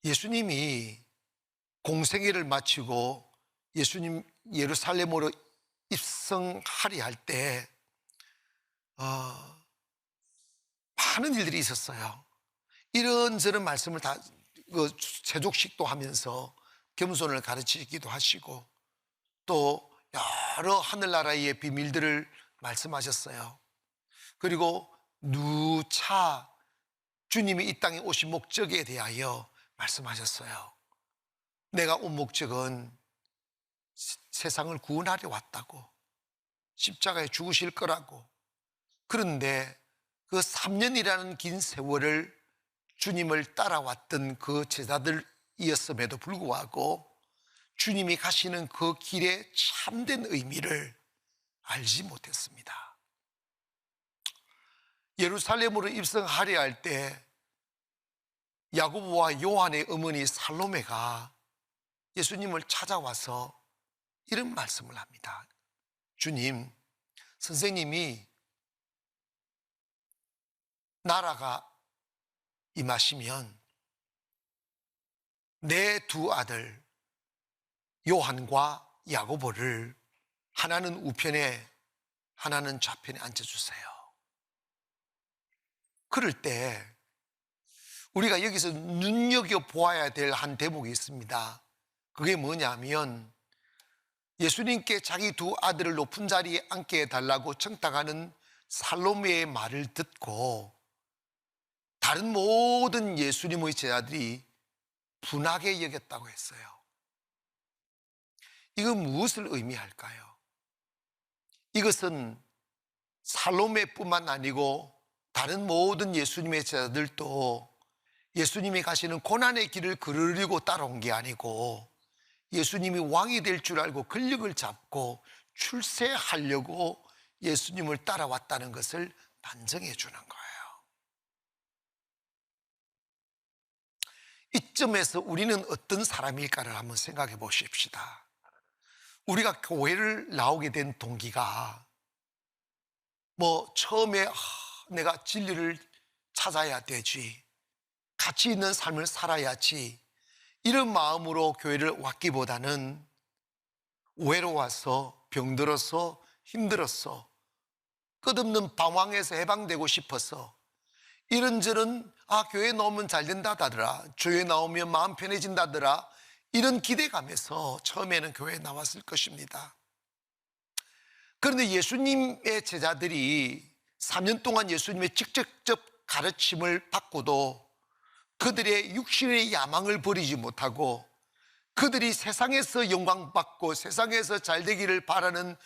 예수님이 공생애를 마치고 예수님 예루살렘으로 입성하리 할 때 많은 일들이 있었어요. 이런저런 말씀을 다 세족식도 하면서 겸손을 가르치기도 하시고 또 여러 하늘나라의 비밀들을 말씀하셨어요. 그리고 누차 주님이 이 땅에 오신 목적에 대하여 말씀하셨어요. 내가 온 목적은 세상을 구원하려 왔다고, 십자가에 죽으실 거라고. 그런데 그 3년이라는 긴 세월을 주님을 따라왔던 그 제자들이었음에도 불구하고 주님이 가시는 그 길의 참된 의미를 알지 못했습니다. 예루살렘으로 입성하려 할 때 야고보와 요한의 어머니 살로메가 예수님을 찾아와서 이런 말씀을 합니다. 주님, 선생님이 나라가 임하시면 내 두 아들 요한과 야고보를 하나는 우편에 하나는 좌편에 앉혀주세요. 그럴 때 우리가 여기서 눈여겨보아야 될 한 대목이 있습니다. 그게 뭐냐면 예수님께 자기 두 아들을 높은 자리에 앉게 해달라고 청탁하는 살로메의 말을 듣고 다른 모든 예수님의 제자들이 분하게 여겼다고 했어요. 이건 무엇을 의미할까요? 이것은 살로메뿐만 아니고 다른 모든 예수님의 제자들도 예수님이 가시는 고난의 길을 걸으려고 따라온 게 아니고 예수님이 왕이 될 줄 알고 권력을 잡고 출세하려고 예수님을 따라왔다는 것을 반증해 주는 거예요. 이점에서 우리는 어떤 사람일까를 한번 생각해 보십시다. 우리가 교회를 나오게 된 동기가 처음에 내가 진리를 찾아야 되지, 가치 있는 삶을 살아야지, 이런 마음으로 교회를 왔기보다는 외로워서, 병들어서, 힘들어서, 끝없는 방황에서 해방되고 싶어서 이런저런 교회 나오면 잘 된다더라, 교회 나오면 마음 편해진다더라, 이런 기대감에서 처음에는 교회에 나왔을 것입니다. 그런데 예수님의 제자들이 3년 동안 예수님의 직접적 가르침을 받고도 그들의 육신의 야망을 버리지 못하고 그들이 세상에서 영광받고 세상에서 잘되기를 바라는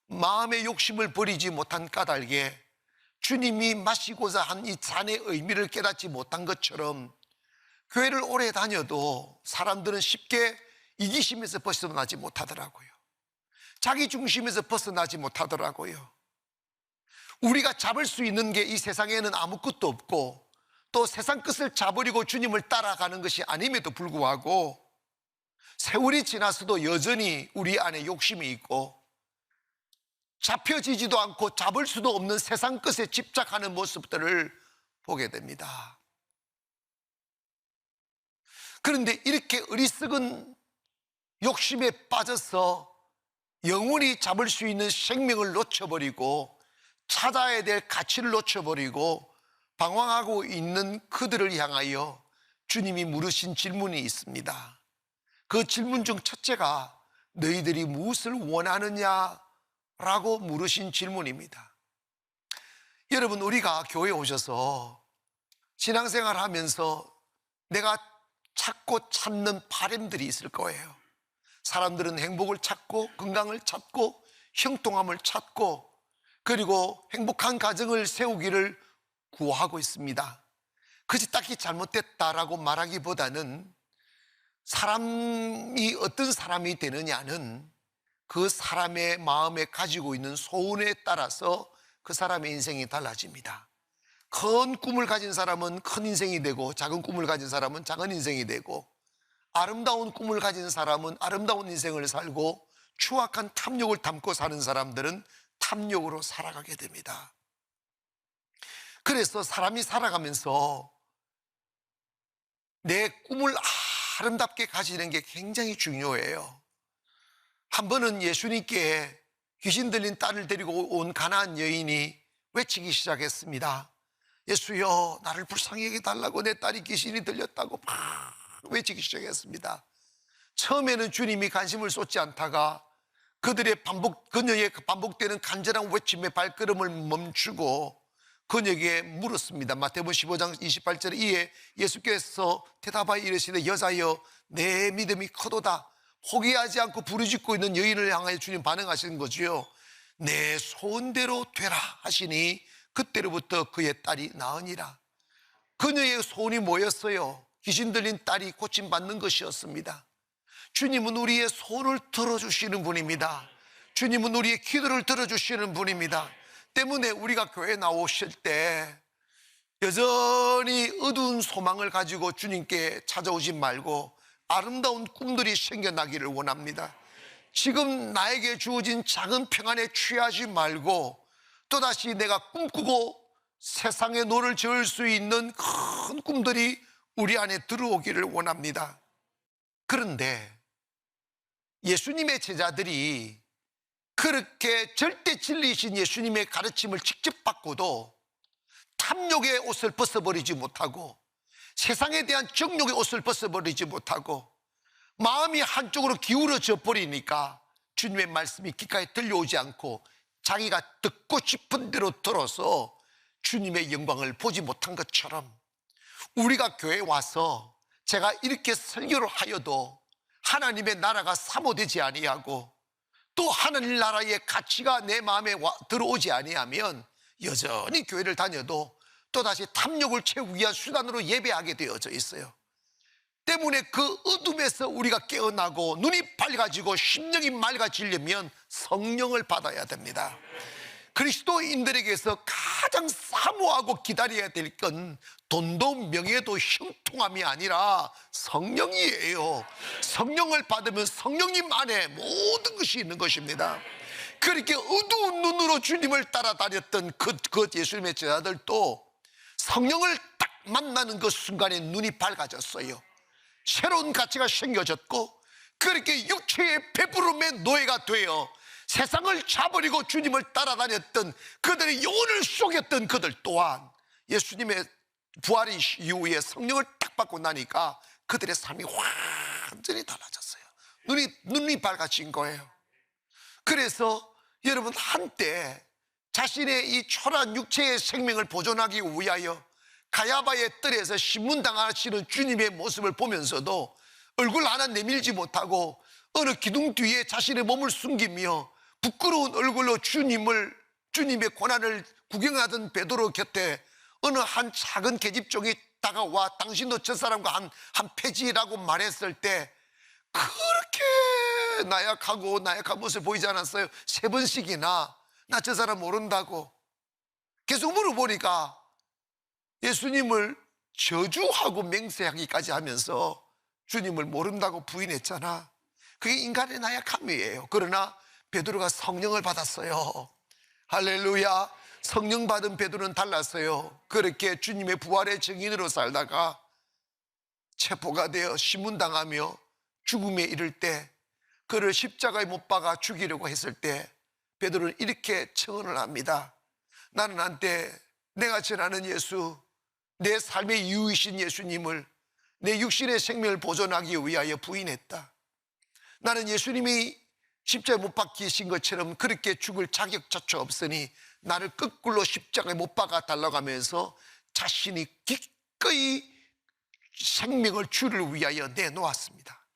마음의 욕심을 버리지 못한 까닭에 주님이 마시고자 한 이 잔의 의미를 깨닫지 못한 것처럼 교회를 오래 다녀도 사람들은 쉽게 이기심에서 벗어나지 못하더라고요. 자기 중심에서 벗어나지 못하더라고요. 우리가 잡을 수 있는 게 이 세상에는 아무것도 없고 또 세상 끝을 잡으려고 주님을 따라가는 것이 아님에도 불구하고 세월이 지나서도 여전히 우리 안에 욕심이 있고 잡혀지지도 않고 잡을 수도 없는 세상 끝에 집착하는 모습들을 보게 됩니다. 그런데 이렇게 어리석은 욕심에 빠져서 영원히 잡을 수 있는 생명을 놓쳐버리고 찾아야 될 가치를 놓쳐버리고 방황하고 있는 그들을 향하여 주님이 물으신 질문이 있습니다. 그 질문 중 첫째가 너희들이 무엇을 원하느냐라고 물으신 질문입니다. 여러분, 우리가 교회에 오셔서 신앙생활 하면서 내가 찾고 찾는 바램들이 있을 거예요. 사람들은 행복을 찾고 건강을 찾고 형통함을 찾고 그리고 행복한 가정을 세우기를 구하고 있습니다. 그것이 딱히 잘못됐다라고 말하기보다는 사람이 어떤 사람이 되느냐는 그 사람의 마음에 가지고 있는 소원에 따라서 그 사람의 인생이 달라집니다. 큰 꿈을 가진 사람은 큰 인생이 되고 작은 꿈을 가진 사람은 작은 인생이 되고 아름다운 꿈을 가진 사람은 아름다운 인생을 살고 추악한 탐욕을 담고 사는 사람들은 탐욕으로 살아가게 됩니다. 그래서 사람이 살아가면서 내 꿈을 아름답게 가지는 게 굉장히 중요해요. 한 번은 예수님께 귀신 들린 딸을 데리고 온 가나안 여인이 외치기 시작했습니다. 예수여, 나를 불쌍히 여겨달라고, 내 딸이 귀신이 들렸다고 막 외치기 시작했습니다. 처음에는 주님이 관심을 쏟지 않다가 그녀의 반복되는 간절한 외침에 발걸음을 멈추고 그녀에게 물었습니다. 마태복음 15장 28절에 이에 예수께서 대답하여 이르시되 여자여, 내 믿음이 크도다. 포기하지 않고 부르짖고 있는 여인을 향하여 주님 반응하시는 거지요. 내 소원대로 되라 하시니 그때로부터 그의 딸이 나으니라. 그녀의 소원이 뭐였어요? 귀신 들린 딸이 고침받는 것이었습니다. 주님은 우리의 소원을 들어주시는 분입니다. 주님은 우리의 기도를 들어주시는 분입니다. 때문에 우리가 교회에 나오실 때 여전히 어두운 소망을 가지고 주님께 찾아오지 말고 아름다운 꿈들이 생겨나기를 원합니다. 지금 나에게 주어진 작은 평안에 취하지 말고 또다시 내가 꿈꾸고 세상에 노를 저을 수 있는 큰 꿈들이 우리 안에 들어오기를 원합니다. 그런데 예수님의 제자들이 그렇게 절대 진리이신 예수님의 가르침을 직접 받고도 탐욕의 옷을 벗어버리지 못하고 세상에 대한 정욕의 옷을 벗어버리지 못하고 마음이 한쪽으로 기울어져 버리니까 주님의 말씀이 귓가에 들려오지 않고 자기가 듣고 싶은 대로 들어서 주님의 영광을 보지 못한 것처럼 우리가 교회에 와서 제가 이렇게 설교를 하여도 하나님의 나라가 사모되지 아니하고 또 하나님 나라의 가치가 내 마음에 들어오지 아니하면 여전히 교회를 다녀도 또다시 탐욕을 채우기 위한 수단으로 예배하게 되어져 있어요. 때문에 그 어둠에서 우리가 깨어나고 눈이 밝아지고 심령이 맑아지려면 성령을 받아야 됩니다. 그리스도인들에게서 가장 사모하고 기다려야 될 건 돈도 명예도 형통함이 아니라 성령이에요. 성령을 받으면 성령님 안에 모든 것이 있는 것입니다. 그렇게 어두운 눈으로 주님을 따라다녔던 그 예수님의 제자들도 성령을 딱 만나는 그 순간에 눈이 밝아졌어요. 새로운 가치가 생겨졌고 그렇게 육체의 배부름의 노예가 되어 세상을 자버리고 주님을 따라다녔던 그들의 영혼을 속였던 그들 또한 예수님의 부활 이후에 성령을 딱 받고 나니까 그들의 삶이 완전히 달라졌어요. 눈이 밝아진 거예요. 그래서 여러분, 한때 자신의 이 초라한 육체의 생명을 보존하기 위하여 가야바의 뜰에서 신문당하시는 주님의 모습을 보면서도 얼굴 하나 내밀지 못하고 어느 기둥 뒤에 자신의 몸을 숨기며 부끄러운 얼굴로 주님의 고난을 구경하던 베드로 곁에 어느 한 작은 계집종이 다가와 당신도 저 사람과 한 패지라고 말했을 때 그렇게 나약한 모습을 보이지 않았어요? 3번씩이나 나 저 사람 모른다고 계속 물어보니까 예수님을 저주하고 맹세하기까지 하면서 주님을 모른다고 부인했잖아. 그게 인간의 나약함이에요. 그러나 베드로가 성령을 받았어요. 할렐루야. 성령 받은 베드로는 달랐어요. 그렇게 주님의 부활의 증인으로 살다가 체포가 되어 신문당하며 죽음에 이를 때 그를 십자가에 못 박아 죽이려고 했을 때 베드로는 이렇게 청언을 합니다. 나는 한때 내가 전하는 예수, 내 삶의 이유이신 예수님을 내 육신의 생명을 보존하기 위하여 부인했다. 나는 예수님이 십자가에 못 박히신 것처럼 그렇게 죽을 자격조차 없으니 나를 거꾸로 십자가에 못 박아 달라고 하면서 자신이 기꺼이 생명을 주를 위하여 내놓았습니다.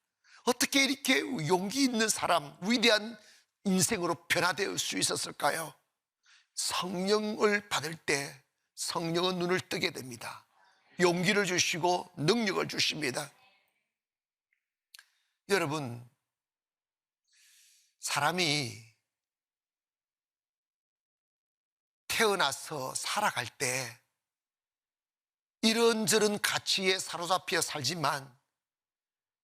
어떻게 이렇게 용기 있는 사람, 위대한 인생으로 변화될 수 있었을까요? 성령을 받을 때 성령은 눈을 뜨게 됩니다. 용기를 주시고 능력을 주십니다. 여러분, 사람이 태어나서 살아갈 때 이런저런 가치에 사로잡혀 살지만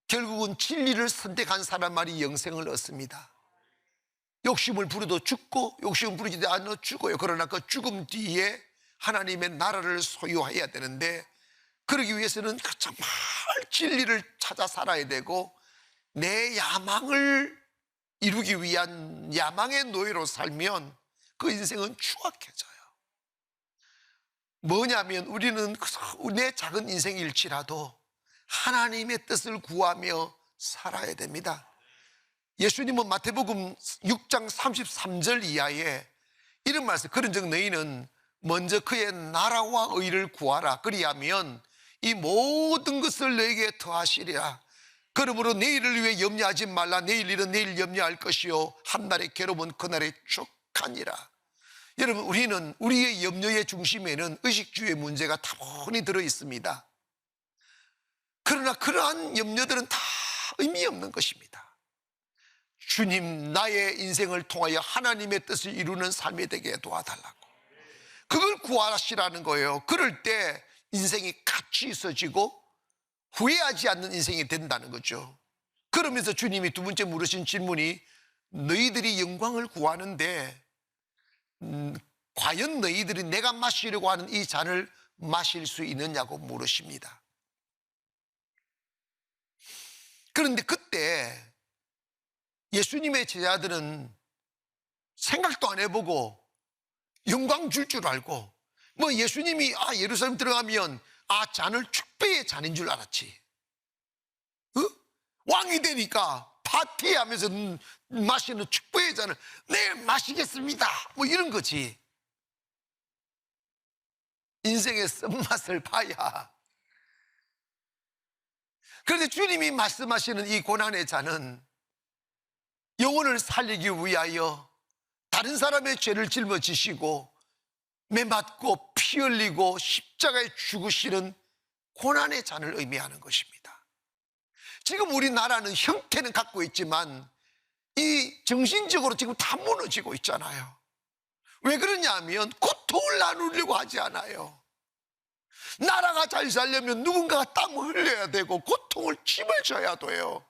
결국은 진리를 선택한 사람만이 영생을 얻습니다. 욕심을 부려도 죽고 욕심을 부리지 않아도 죽어요. 그러나 그 죽음 뒤에 하나님의 나라를 소유해야 되는데 그러기 위해서는 정말 진리를 찾아 살아야 되고 내 야망을 이루기 위한 야망의 노예로 살면 그 인생은 추악해져요. 뭐냐면 우리는 내 작은 인생일지라도 하나님의 뜻을 구하며 살아야 됩니다. 예수님은 마태복음 6장 33절 이하에 이런 말씀, 그런즉 너희는 먼저 그의 나라와 의를 구하라. 그리하면 이 모든 것을 너에게 더하시리라. 그러므로 내일을 위해 염려하지 말라. 내일 일은 내일 염려할 것이요 한날의 괴로움은 그날의 족하니라. 여러분, 우리는 우리의 염려의 중심에는 의식주의 문제가 다분히 들어 있습니다. 그러나 그러한 염려들은 다 의미 없는 것입니다. 주님, 나의 인생을 통하여 하나님의 뜻을 이루는 삶이 되게 도와달라고, 그걸 구하시라는 거예요. 그럴 때 인생이 가치 있어지고 후회하지 않는 인생이 된다는 거죠. 그러면서 주님이 두 번째 물으신 질문이 너희들이 영광을 구하는데 과연 너희들이 내가 마시려고 하는 이 잔을 마실 수 있느냐고 물으십니다. 그런데 그때 예수님의 제자들은 생각도 안 해보고 영광 줄 줄 알고, 뭐 예수님이 예루살렘 들어가면 잔을 축배의 잔인 줄 알았지. 왕이 되니까 파티하면서 마시는 축배의 잔을 네 마시겠습니다 뭐 이런 거지. 인생의 쓴맛을 봐야. 그런데 주님이 말씀하시는 이 고난의 잔은 영혼을 살리기 위하여 다른 사람의 죄를 짊어지시고 매맞고 피 흘리고 십자가에 죽으시는 고난의 잔을 의미하는 것입니다. 지금 우리나라는 형태는 갖고 있지만 이 정신적으로 지금 다 무너지고 있잖아요. 왜 그러냐면 고통을 나누려고 하지 않아요. 나라가 잘 살려면 누군가가 땀을 흘려야 되고 고통을 짊어져야 돼요.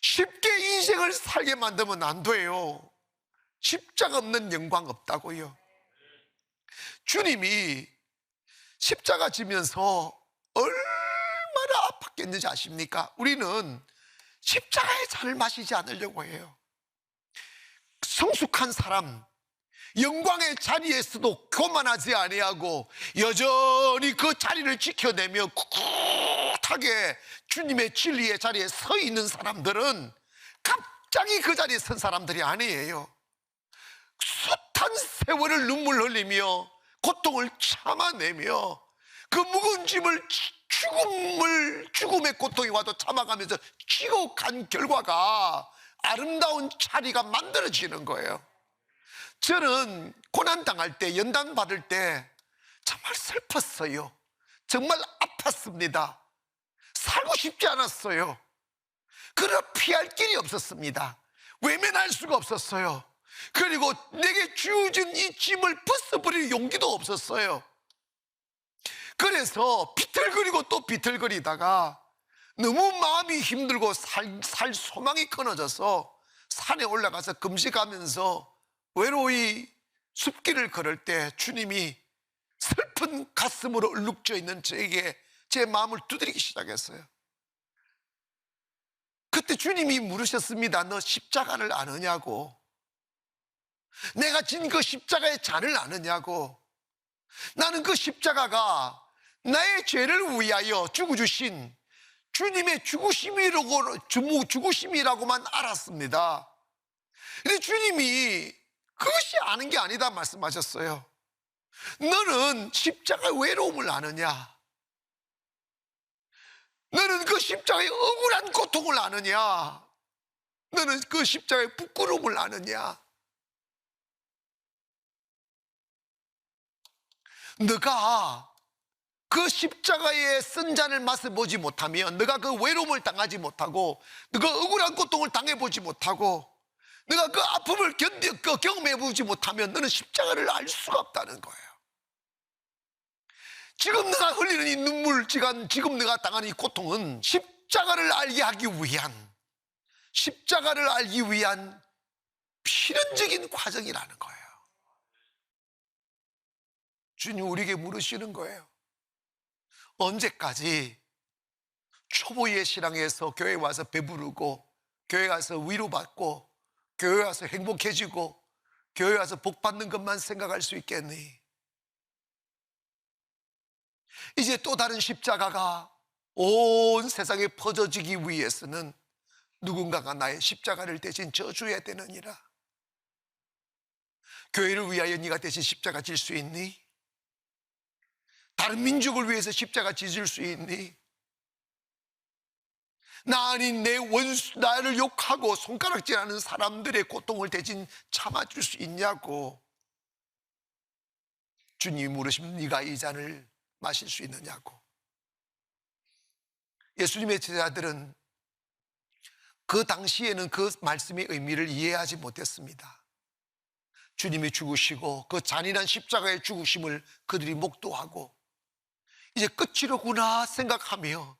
쉽게 인생을 살게 만들면 안 돼요. 십자가 없는 영광 없다고요. 주님이 십자가 지면서 얼마나 아팠겠는지 아십니까? 우리는 십자가의 잔을 마시지 않으려고 해요. 성숙한 사람, 영광의 자리에서도 교만하지 아니하고 여전히 그 자리를 지켜내며 꿋꿋하게 주님의 진리의 자리에 서 있는 사람들은 갑자기 그 자리에 선 사람들이 아니에요. 숱한 세월을 눈물 흘리며 고통을 참아내며 그 무거운 짐을 죽음의 고통이 와도 참아가면서 지고 간 결과가 아름다운 자리가 만들어지는 거예요. 저는 고난당할 때, 연단 받을 때 정말 슬펐어요. 정말 아팠습니다. 살고 싶지 않았어요. 그러나 피할 길이 없었습니다. 외면할 수가 없었어요. 그리고 내게 주어진 이 짐을 벗어버릴 용기도 없었어요. 그래서 비틀거리고 또 비틀거리다가 너무 마음이 힘들고 살 소망이 끊어져서 산에 올라가서 금식하면서 외로이 숲길을 걸을 때 주님이 슬픈 가슴으로 얼룩져 있는 저에게 제 마음을 두드리기 시작했어요. 그때 주님이 물으셨습니다. 너 십자가를 아느냐고. 내가 진 그 십자가의 잔을 아느냐고. 나는 그 십자가가 나의 죄를 위하여 죽어주신 주님의 죽으심이라고만 알았습니다. 근데 주님이 그것이 아는 게 아니다 말씀하셨어요. 너는 십자가의 외로움을 아느냐? 너는 그 십자가의 억울한 고통을 아느냐? 너는 그 십자가의 부끄러움을 아느냐? 너가 그 십자가의 쓴 잔을 맛을 못하면, 너가 그 외로움을 당하지 못하고, 너가 억울한 고통을 당해보지 못하고, 너가 그 아픔을 경험해보지 못하면 너는 십자가를 알 수가 없다는 거예요. 지금 너가 흘리는 이 눈물, 지금 너가 당하는 이 고통은 십자가를 알게 하기 위한 필연적인 과정이라는 거예요. 주님 우리에게 물으시는 거예요. 언제까지 초보의 신앙에서 교회 와서 배부르고, 교회 가서 위로받고, 교회 와서 행복해지고, 교회 와서 복 받는 것만 생각할 수 있겠니? 이제 또 다른 십자가가 온 세상에 퍼져지기 위해서는 누군가가 나의 십자가를 대신 져줘야 되느니라. 교회를 위하여 네가 대신 십자가 질 수 있니? 다른 민족을 위해서 십자가 지질 수 있니? 나 아닌 내 원수, 나를 욕하고 손가락질하는 사람들의 고통을 대신 참아줄 수 있냐고. 주님이 물으시면 네가 이 잔을 마실 수 있느냐고. 예수님의 제자들은 그 당시에는 그 말씀의 의미를 이해하지 못했습니다. 주님이 죽으시고 그 잔인한 십자가의 죽으심을 그들이 목도하고 이제 끝이로구나 생각하며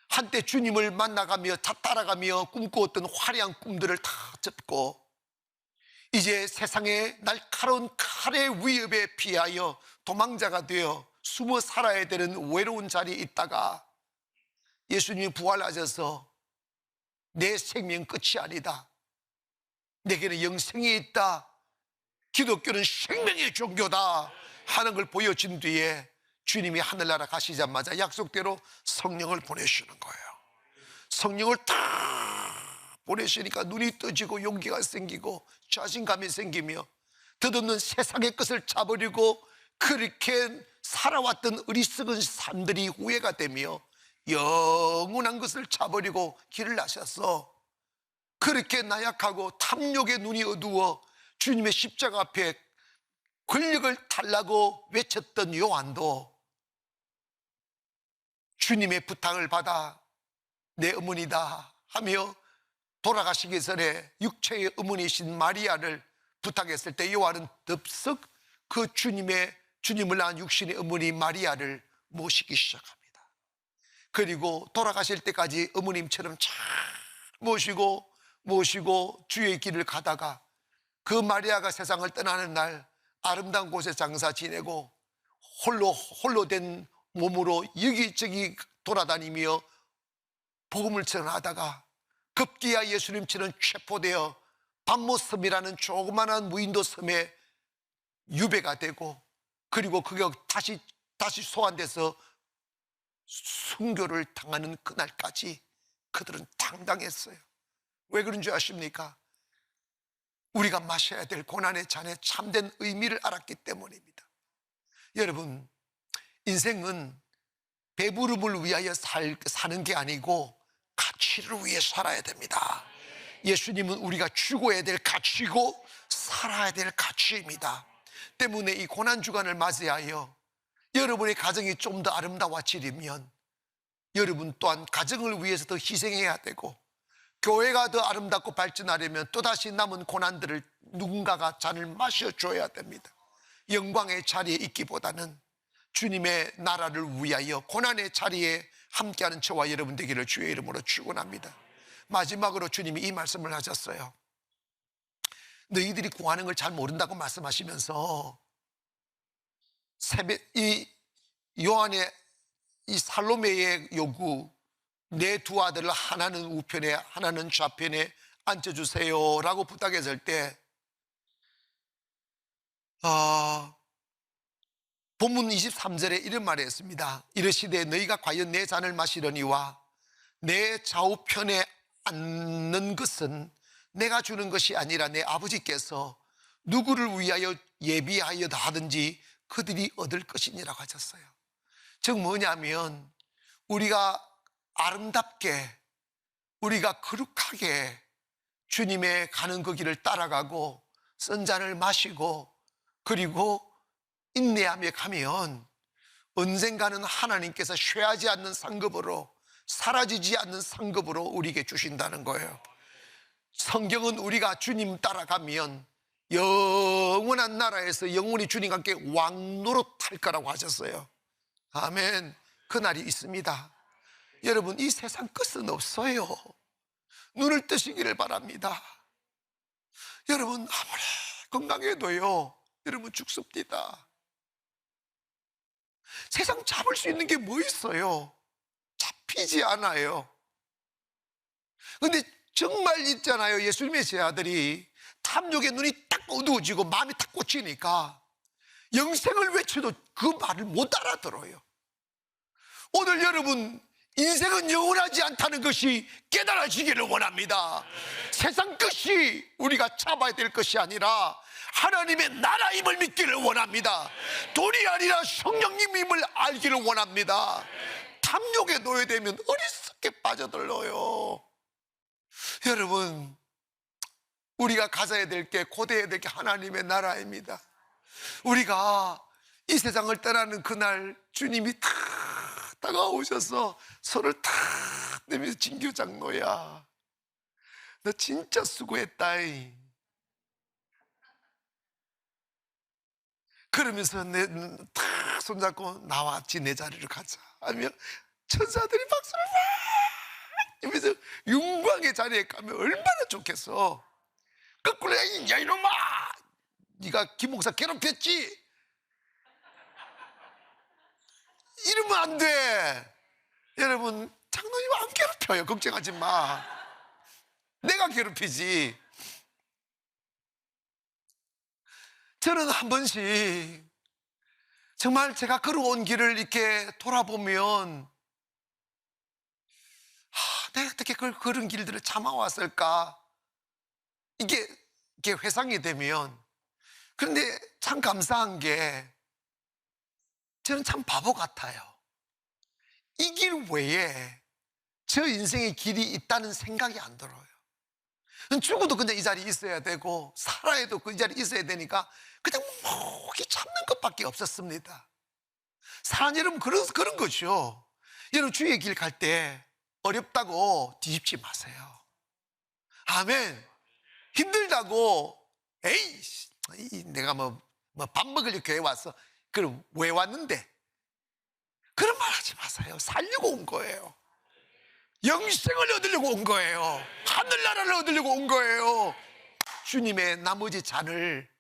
한때 주님을 만나가며 따라가며 꿈꾸었던 화려한 꿈들을 다 접고 이제 세상의 날카로운 칼의 위협에 피하여 도망자가 되어 숨어 살아야 되는 외로운 자리에 있다가 예수님이 부활하셔서 내 생명 끝이 아니다, 내게는 영생이 있다, 기독교는 생명의 종교다 하는 걸 보여준 뒤에 주님이 하늘나라 가시자마자 약속대로 성령을 보내주는 거예요. 성령을 다 보내시니까 눈이 떠지고 용기가 생기고 자신감이 생기며 덧없는 세상의 것을 자버리고 그렇게 살아왔던 어리석은 삶들이 후회가 되며 영원한 것을 자버리고 길을 나셨어. 그렇게 나약하고 탐욕의 눈이 어두워 주님의 십자가 앞에 권력을 달라고 외쳤던 요한도 주님의 부탁을 받아 내 어머니다 하며 돌아가시기 전에 육체의 어머니이신 마리아를 부탁했을 때 요한은 덥석 그 주님을 낳은 육신의 어머니 마리아를 모시기 시작합니다. 그리고 돌아가실 때까지 어머님처럼 잘 모시고 주의 길을 가다가 그 마리아가 세상을 떠나는 날 아름다운 곳에 장사 지내고 홀로 된 몸으로 여기저기 돌아다니며 복음을 전하다가 급기야 예수님처럼 체포되어 밤모섬이라는 조그마한 무인도 섬에 유배가 되고 그리고 그가 다시 소환돼서 순교를 당하는 그날까지 그들은 당당했어요. 왜 그런 줄 아십니까? 우리가 마셔야 될 고난의 잔의 참된 의미를 알았기 때문입니다. 여러분, 인생은 배부름을 위하여 사는 게 아니고 가치를 위해 살아야 됩니다. 예수님은 우리가 죽어야 될 가치고 살아야 될 가치입니다. 때문에 이 고난주간을 맞이하여 여러분의 가정이 좀 더 아름다워지려면 여러분 또한 가정을 위해서 더 희생해야 되고 교회가 더 아름답고 발전하려면 또다시 남은 고난들을 누군가가 잔을 마셔줘야 됩니다. 영광의 자리에 있기보다는 주님의 나라를 위하여 고난의 자리에 함께하는 저와 여러분 되기를 주의 이름으로 축원합니다. 마지막으로 주님이 이 말씀을 하셨어요. 너희들이 구하는 걸 잘 모른다고 말씀하시면서 이 요한의 이 살로메의 요구, 내 두 아들을 하나는 우편에 하나는 좌편에 앉혀주세요 라고 부탁했을 때 본문 23절에 이런 말을 했습니다. 이르시되 너희가 과연 내 잔을 마시려니와 내 좌우편에 앉는 것은 내가 주는 것이 아니라 내 아버지께서 누구를 위하여 예비하여 하든지 그들이 얻을 것이니라고 하셨어요. 즉 뭐냐면 우리가 아름답게 우리가 거룩하게 주님의 가는 그 길을 따라가고 쓴 잔을 마시고 그리고 인내하며 가면 언젠가는 하나님께서 쇠하지 않는 상급으로 사라지지 않는 상급으로 우리에게 주신다는 거예요. 성경은 우리가 주님 따라가면 영원한 나라에서 영원히 주님과 함께 왕노릇할 거라고 하셨어요. 아멘. 그날이 있습니다. 여러분, 이 세상 끝은 없어요. 눈을 뜨시기를 바랍니다. 여러분, 아무리 건강해도요 여러분 죽습니다. 세상 잡을 수 있는 게 뭐 있어요? 피지 않아요. 근데 정말 있잖아요. 예수님의 제자들이 탐욕의 눈이 딱 어두워지고 마음이 딱 꽂히니까 영생을 외쳐도 그 말을 못 알아들어요. 오늘 여러분, 인생은 영원하지 않다는 것이 깨달아지기를 원합니다. 세상 것이 우리가 잡아야 될 것이 아니라 하나님의 나라임을 믿기를 원합니다. 돈이 아니라 성령님임을 알기를 원합니다. 탐욕에 노예되면 어리석게 빠져들어요. 여러분, 우리가 가져야 될 게, 고대해야 될 게 하나님의 나라입니다. 우리가 이 세상을 떠나는 그날 주님이 탁 다가오셔서 손을 탁 내밀어, 진규 장로야, 너 진짜 수고했다이. 그러면서 탁 손잡고 나왔지, 내 자리로 가자 하면 천사들이 박수를 막 치면서 영광의 자리에 가면 얼마나 좋겠어. 거꾸로 야 이놈아, 네가 김 목사 괴롭혔지? 이러면 안 돼. 여러분, 장로님 안 괴롭혀요. 걱정하지 마. 내가 괴롭히지. 저는 한 번씩 정말 제가 걸어온 길을 이렇게 돌아보면 내가 어떻게 그런 길들을 참아왔을까, 이게 회상이 되면. 그런데 참 감사한 게 저는 참 바보 같아요. 이 길 외에 저 인생의 길이 있다는 생각이 안 들어요. 죽어도 그냥 이 자리에 있어야 되고 살아야도 그 자리에 있어야 되니까 그냥 목이 참는 것밖에 없었습니다. 사랑 여러분, 그런 거죠. 여러분, 주의 길 갈 때 어렵다고 뒤집지 마세요. 아멘. 힘들다고 에이 내가 뭐 밥 먹으려고 교회 왔어, 그럼 왜 왔는데, 그런 말 하지 마세요. 살려고 온 거예요. 영생을 얻으려고 온 거예요. 하늘나라를 얻으려고 온 거예요. 주님의 나머지 잔을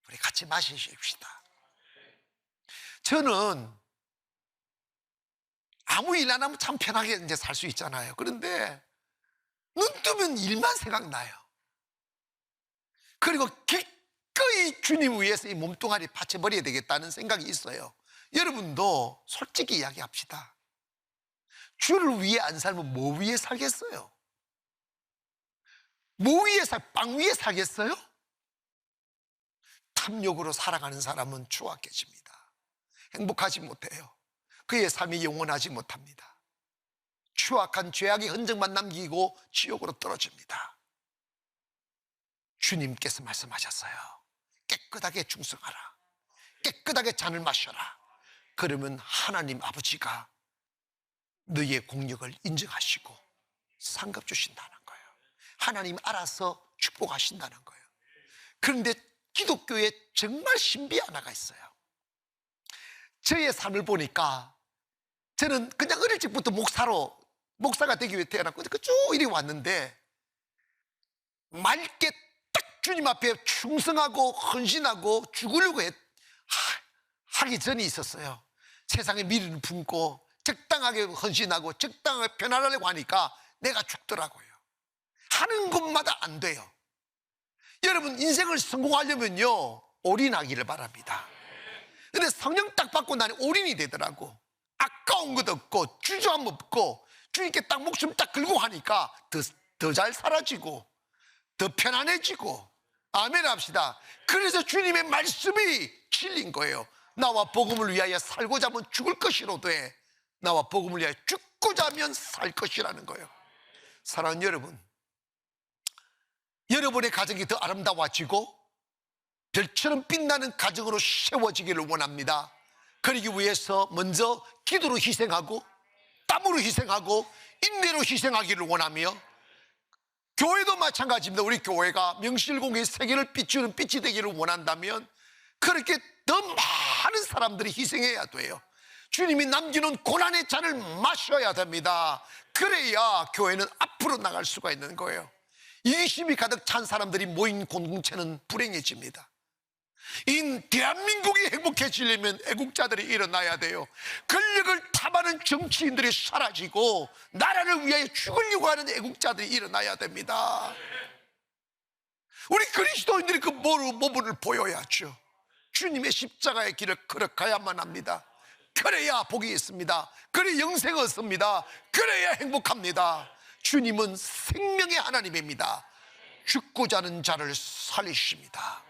우리 같이 마시십시다. 저는 아무 일 안 하면 참 편하게 이제 살 수 있잖아요. 그런데 눈 뜨면 일만 생각나요. 그리고 기꺼이 주님 위해서 이 몸뚱아리 바쳐버려야 되겠다는 생각이 있어요. 여러분도 솔직히 이야기합시다. 주를 위해 안 살면 뭐 위해 살겠어요? 뭐 위해 빵 위해 살겠어요? 탐욕으로 살아가는 사람은 추악해집니다. 행복하지 못해요. 그의 삶이 영원하지 못합니다. 추악한 죄악의 흔적만 남기고 지옥으로 떨어집니다. 주님께서 말씀하셨어요. 깨끗하게 충성하라. 깨끗하게 잔을 마셔라. 그러면 하나님 아버지가 너의 공력을 인정하시고 상급 주신다는 거예요. 하나님 알아서 축복하신다는 거예요. 그런데 기독교에 정말 신비 하나가 있어요. 저의 삶을 보니까 저는 그냥 어릴 적부터 목사가 되기 위해 태어났고 쭉 이리 왔는데, 맑게 딱 주님 앞에 충성하고 헌신하고 죽으려고 하기 전이 있었어요. 세상에 미련을 품고 적당하게 헌신하고 적당하게 변화하려고 하니까 내가 죽더라고요. 하는 것마다 안 돼요. 여러분, 인생을 성공하려면요, 올인하기를 바랍니다. 근데 성령 딱 받고 나니 올인이 되더라고. 아까운 것 없고 주저함 없고 주님께 딱 목숨 딱 걸고 하니까 더 잘 살아지고 더 편안해지고. 아멘 합시다. 그래서 주님의 말씀이 진리인 거예요. 나와 복음을 위하여 살고자 하면 죽을 것이로되 나와 복음을 위하여 죽고자 하면 살 것이라는 거예요. 사랑하는 여러분, 여러분의 가정이 더 아름다워지고 별처럼 빛나는 가정으로 세워지기를 원합니다. 그러기 위해서 먼저 기도로 희생하고 땀으로 희생하고 인내로 희생하기를 원하며, 교회도 마찬가지입니다. 우리 교회가 명실공히 세계를 비추는 빛이 되기를 원한다면 그렇게 더 많은 사람들이 희생해야 돼요. 주님이 남기는 고난의 잔을 마셔야 됩니다. 그래야 교회는 앞으로 나갈 수가 있는 거예요. 이기심이 가득 찬 사람들이 모인 공동체는 불행해집니다. 이 대한민국이 행복해지려면 애국자들이 일어나야 돼요. 권력을 탐하는 정치인들이 사라지고 나라를 위하여 죽으려고 하는 애국자들이 일어나야 됩니다. 우리 그리스도인들이 그 모습을 보여야죠. 주님의 십자가의 길을 걸어가야만 합니다. 그래야 복이 있습니다. 그래 영생 얻습니다. 그래야 행복합니다. 주님은 생명의 하나님입니다. 죽고자 하는 자를 살리십니다.